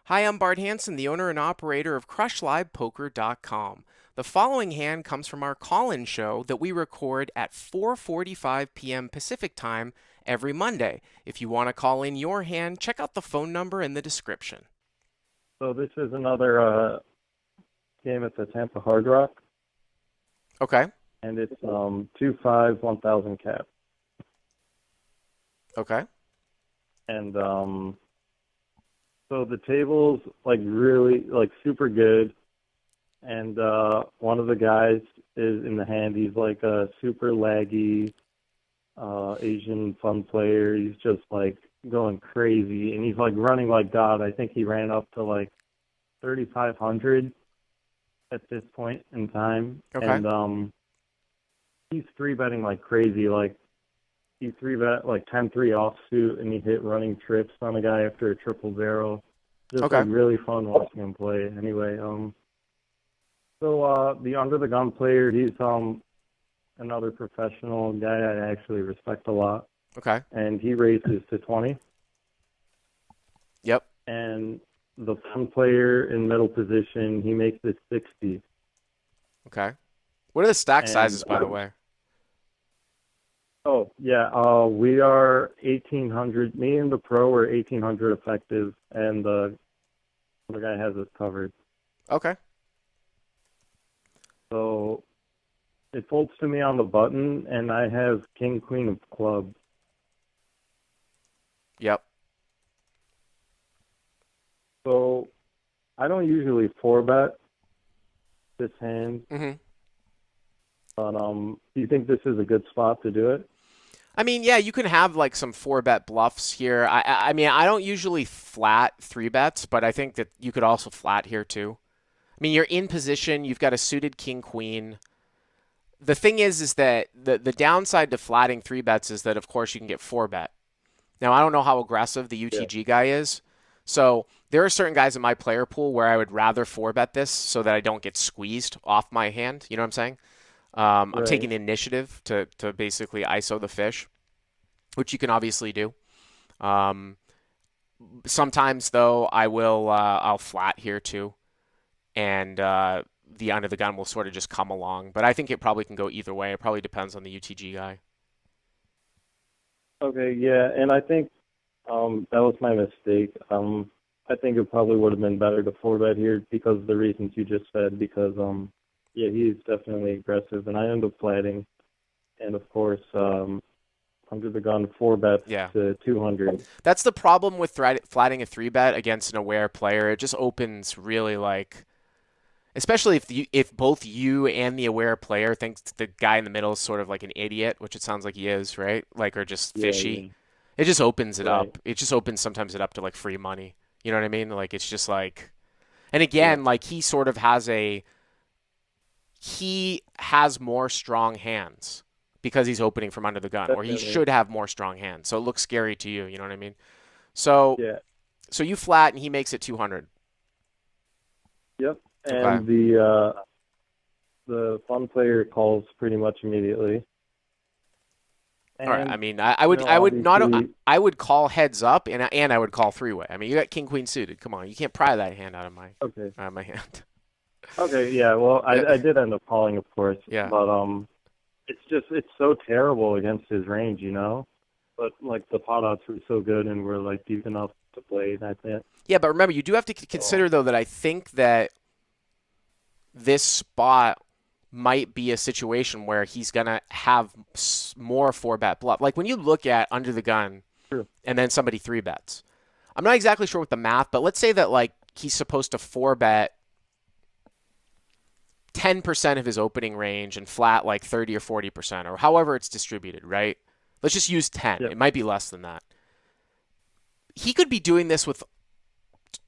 Hi, I'm Bart Hanson, the owner and operator of CrushLivePoker.com. The following hand comes from our call-in show that we record at 4:45 p.m. Pacific Time every Monday. If you want to call in your hand, check out the phone number in the description. So this is another game at the Tampa Hard Rock, Okay. and it's 2-5, 1,000 cap. Okay. And so the table's like really like super good, and one of the guys is in the hand. He's like a super laggy Asian fun player. He's just like going crazy, and he's like running like God. I think he ran up to like 3,500 at this point in time. Okay. And he's three betting like crazy. Like he three bet like 10-3 offsuit, and he hit running trips on a guy after a triple zero. Just Okay. like really fun watching him play. Anyway, so the under the gun player, he's another professional guy I actually respect a lot, Okay. and he raises to 20. Yep. And the fun player in middle position, he makes it 60. Okay. What are the stack And sizes, by the way? oh yeah, we are 1,800. Me and the pro are 1,800 effective, and the other guy has us covered. Okay. So it folds to me on the button, and I have king queen of clubs. Yep. So I don't usually four bet this hand, Mm-hmm. but do you think this is a good spot to do it? I mean, yeah, you can have like some four bet bluffs here. I mean, I don't usually flat three bets, but I think that you could also flat here too. I mean, you're in position. You've got a suited king queen. The thing is that the downside to flatting three bets is that of course you can get four bet. Now I don't know how aggressive the Yeah. UTG guy is, so there are certain guys in my player pool where I would rather four bet this so that I don't get squeezed off my hand. You know what I'm saying? I'm taking Right. the initiative to basically ISO the fish, which you can obviously do. Um, Sometimes though, I'll flat here too, and the under the gun will sort of just come along. But I think it probably can go either way. It probably depends on the UTG guy. Okay, yeah, and I think that was my mistake. I think it probably would have been better to four bet here because of the reasons you just said. Because yeah, he's definitely aggressive, and I end up flatting, and of course under the gun four bets Yeah. to 200. That's the problem with flatting a three bet against an aware player. It just opens really like, especially if both you and the aware player thinks the guy in the middle is sort of like an idiot, which it sounds like he is, right? Like, or just Yeah, fishy. yeah, It just opens it right. up. It just opens sometimes it up to like free money. You know what I mean? Like it's just like, and Yeah, again, like he has more strong hands because he's opening from under the gun, or he definitely. should have more strong hands. So it looks scary to you. You know what I mean? So Yeah, so you flat and he makes it 200. yep. Okay. And the fun player calls pretty much immediately. All right. And I mean, I would not obviously, I would call heads up and I would call three way. I mean, you got king queen suited. Come on, you can't pry that hand okay. out of my hand. Okay, yeah, well, Yeah. I did end up calling, of course, Yeah. but it's so terrible against his range, you know. But like the pot odds were so good, and we're like deep enough to play. That's it. Yeah, but remember, you do have to So consider though that I think that this spot might be a situation where he's gonna have more four bet bluff. Like when you look at under the gun true. and then somebody three bets. I'm not exactly sure with the math, but let's say that like he's supposed to four bet 10% of his opening range and flat like 30 or 40% or however it's distributed, right? Let's just use 10. Yeah, It might be less than that. He could be doing this with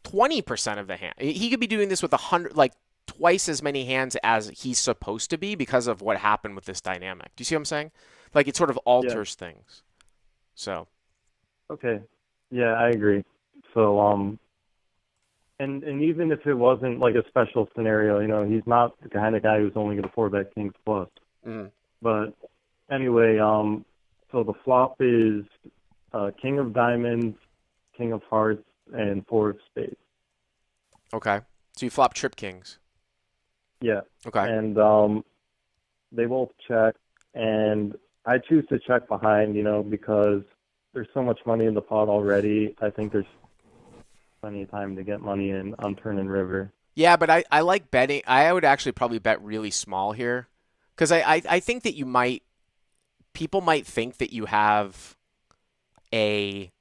20% of the hand. He could be doing this with 100, like twice as many hands as he's supposed to be because of what happened with this dynamic. Do you see what I'm saying? Like it sort of yeah. alters things. So, Okay, yeah, I agree. So and even if it wasn't like a special scenario, you know, he's not the kind of guy who's only going to four bet kings plus. mm, But anyway, so the flop is king of diamonds, king of hearts, and four of spades. Okay. So you flop trip kings. Yeah, Okay. and they both check, and I choose to check behind, because there's so much money in the pot already. I think there's plenty of time to get money in on turn and river. Yeah, but I like betting. I would actually probably bet really small here because I think that people might think that you have a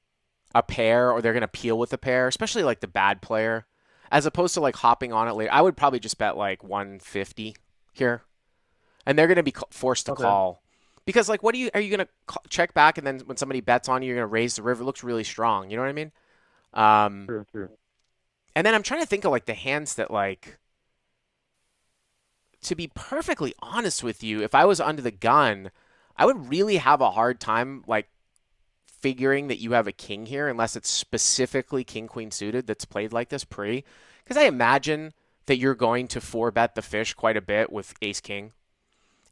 a pair or they're going to peel with a pair, especially like the bad player, as opposed to like hopping on it later. I would probably just bet like 150 here, and they're going to be forced to Okay, call because like what are you going to check back and then when somebody bets on you, you're going to raise the river. It looks really strong. You know what I mean? Um, true, true. and then I'm trying to think of like the hands that like to be perfectly honest with you, if I was under the gun, I would really have a hard time like figuring that you have a king here unless it's specifically king queen suited that's played like this pre. Because I imagine that you're going to four bet the fish quite a bit with ace king.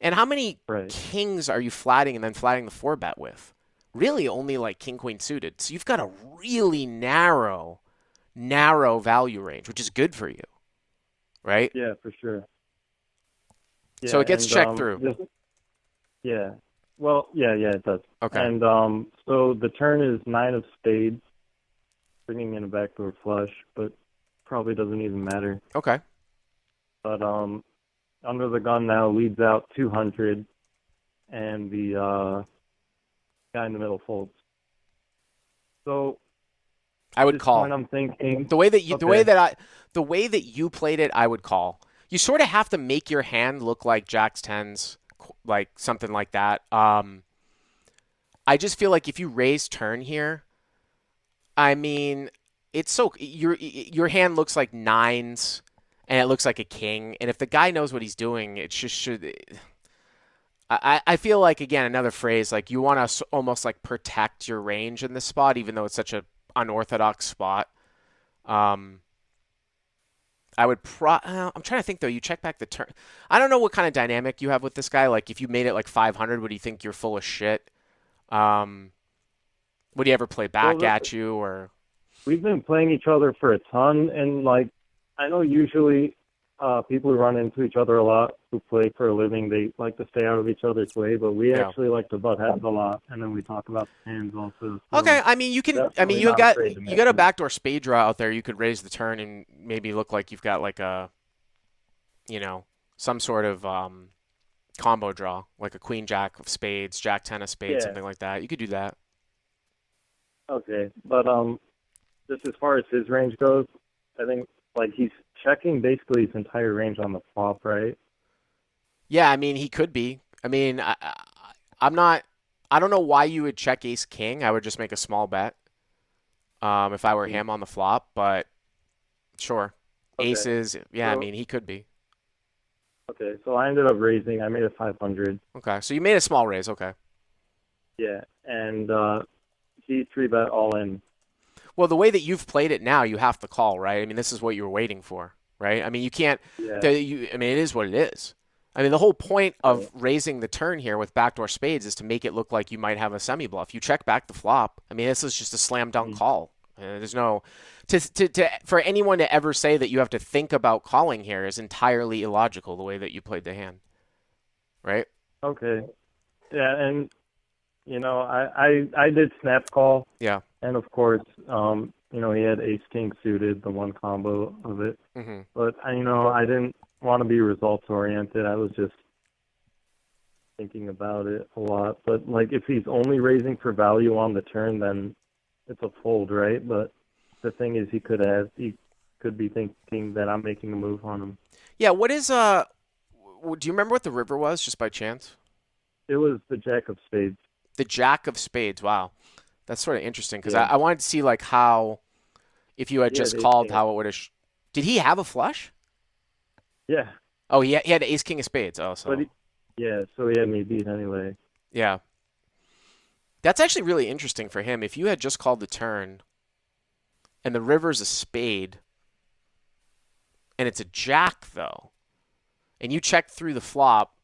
And how many Right. kings are you flatting and then flatting the four bet with? Really only like king queen suited. So you've got a really narrow value range, which is good for you, right? Yeah, for sure. So Yeah, it gets and checked through. just yeah. Well, yeah, it does. Okay. And so the turn is nine of spades, bringing in a backdoor flush, but probably doesn't even matter. Okay. But under the gun now leads out 200, and the guy in the middle folds. So I at would this call. point, I'm thinking, The way that you okay, the way that you played it, I would call. You sort of have to make your hand look like jacks tens, like something like that. I just feel like if you raise turn here, I mean, it's so your hand looks like nines and it looks like a king. And if the guy knows what he's doing, it just should. I feel like again another phrase like you want to almost like protect your range in this spot, even though it's such a unorthodox spot. Um, I would I'm trying to think though. You check back the turn. I don't know what kind of dynamic you have with this guy. Like if you made it like 500, would he think you're full of shit? Um, would he ever play well, back at you or? we've been playing each other for a ton, and like I know usually people who run into each other a lot who play for a living, they like to stay out of each other's way, but we Yeah. actually like to butt heads a lot, and then we talk about the hands also. Okay. So I mean, you can. I mean, definitely not afraid to you mix got a it. backdoor spade draw out there. You could raise the turn and maybe look like you've got like a, you know, some sort of combo draw, like a queen jack of spades, jack ten of spades, Yeah, something like that. You could do that. okay, but just as far as his range goes, I think like he's checking basically his entire range on the flop, right? Yeah. I mean, he could be. I mean, I'm not. I don't know why you would check ace king. I would just make a small bet. If I were Mm. him on the flop, but sure. Okay, Aces, yeah, I so mean, he could be. so I ended up raising. I made it 500. Okay, so you made a small raise. Okay. Yeah, and he three bet all in. Well, the way that you've played it now, you have to call, right? I mean, this is what you were waiting for, right? I mean, you can't. Yeah, I mean, it is what it is. I mean, the whole point right. of raising the turn here with backdoor spades is to make it look like you might have a semi bluff. You check back the flop. I mean, this is just a slam dunk Mm. call. There's no for anyone to ever say that you have to think about calling here is entirely illogical. The way that you played the hand, right? Okay. Yeah, and I did snap call, Yeah. and of course, he had ace king suited, the one combo of it. Hmm. But I didn't want to be results oriented. I was just thinking about it a lot. But like, if he's only raising for value on the turn, then it's a fold, right? But the thing is, he could be thinking that I'm making a move on him. Yeah. What is do you remember what the river was, just by chance? It was the jack of spades. The Jack of Spades. Wow, that's sort of interesting because Yeah. I wanted to see like how if you had Yeah, just the ace called, king. how it would have. Did he have a flush? Yeah, Oh, he had Ace King of Spades. Oh, but so so he had me beat anyway. yeah, that's actually really interesting for him. If you had just called the turn and the river's a spade and it's a Jack though, and you check through the flop,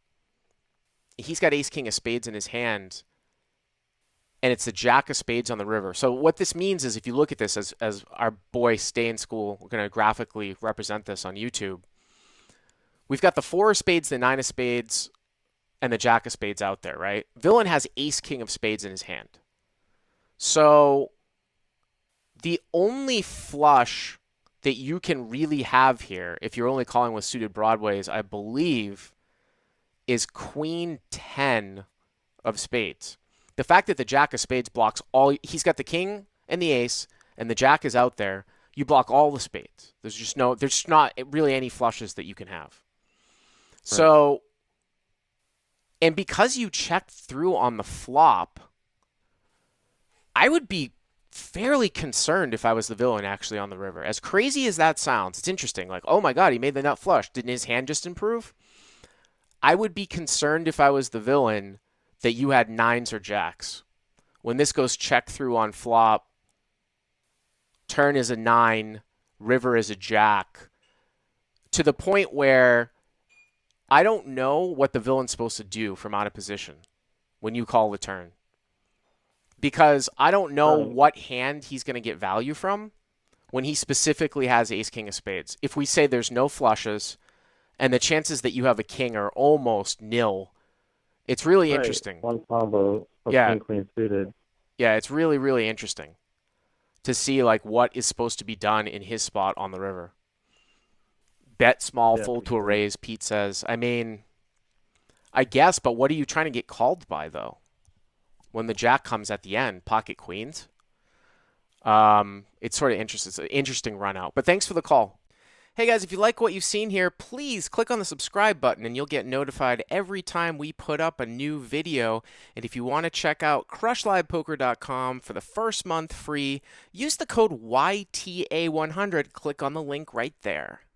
he's got Ace King of Spades in his hand, and it's the jack of spades on the river. So what this means is if you look at this as our boy Stay in School, we're going to graphically represent this on YouTube. We've got the four of spades, the nine of spades, and the jack of spades out there, right? Villain has ace king of spades in his hand. So the only flush that you can really have here, if you're only calling with suited broadways, I believe, is queen 10 of spades. The fact that the jack of spades blocks all, he's got the king and the ace, and the jack is out there, you block all the spades. There's not really any flushes that you can have. Right. So, and because you checked through on the flop, I would be fairly concerned if I was the villain actually on the river. As crazy as that sounds, it's interesting. Like, oh my God, he made the nut flush. Didn't his hand just improve? I would be concerned if I was the villain that you had nines or jacks. When this goes check through on flop, turn is a nine, river is a jack, to the point where I don't know what the villain's supposed to do from out of position when you call the turn. Because I don't know Right. what hand he's going to get value from when he specifically has ace king of spades. If we say there's no flushes and the chances that you have a king are almost nil, it's really Right. interesting. One combo of Yeah, king queen suited. yeah, it's really, really interesting to see like what is supposed to be done in his spot on the river. Bet small, Yeah, fold for to a sure. raise, Pete says. I mean, I guess, but what are you trying to get called by though? When the jack comes at the end, pocket queens. It's sort of interesting. It's an interesting run out. But thanks for the call. Hey guys, if you like what you've seen here, please click on the subscribe button and you'll get notified every time we put up a new video. And if you want to check out crushlivepoker.com for the first month free, use the code YTA100. Click on the link right there.